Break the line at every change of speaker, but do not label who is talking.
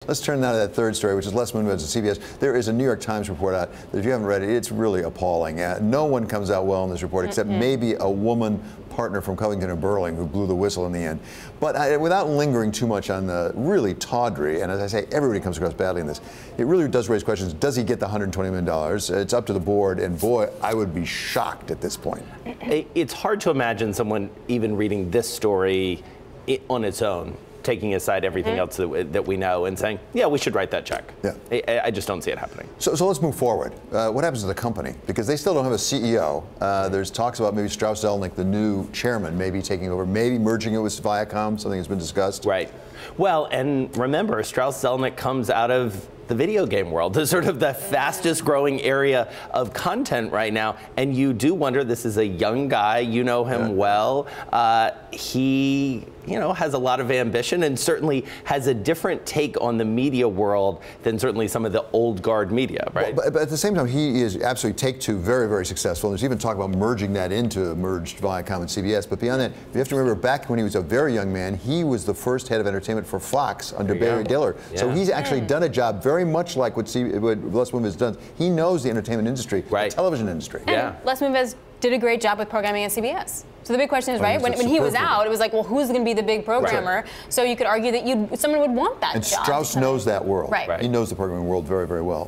Let's turn now to that third story, which is Les Moonves at CBS. There is a New York Times report out that if you haven't read it, it's really appalling. No one comes out well in this report except maybe a woman partner from Covington and Burling who blew the whistle in the end. But without lingering too much on the really tawdry, and as I say, everybody comes across badly in this, it really does raise questions. Does he get the $120 million? It's up to the board, and boy, I would be shocked at this point.
It's hard to imagine someone even reading this story on its own, taking aside everything else that we know and saying, yeah, we should write that check. Yeah. I just don't see it happening.
So let's move forward. What happens to the company? Because they still don't have a CEO. There's talks about maybe Strauss Zelnick, the new chairman, maybe taking over, maybe merging it with Viacom, something that's been discussed.
Right. Well, and remember, Strauss Zelnick comes out of the video game world, is sort of the fastest growing area of content right now. And you do wonder, this is a young guy, you know him well. He, has a lot of ambition and certainly has a different take on the media world than certainly some of the old guard media, right?
Well, but at the same time, he is absolutely Take-Two, very, very successful. There's even talk about merging that into merged Viacom and CBS. But beyond that, you have to remember back when he was a very young man, he was the first head of entertainment for Fox under Barry Diller. Yeah. So he's actually done a job very much like what Les Moonves has done. He knows the entertainment industry, the television industry.
And Les Moonves did a great job with programming at CBS. So the big question is, when he was out, it was like, well, who's going to be the big programmer? Right. So you could argue that someone would want that
and
job.
And Strauss knows that world.
Right.
He knows the programming world very, very well.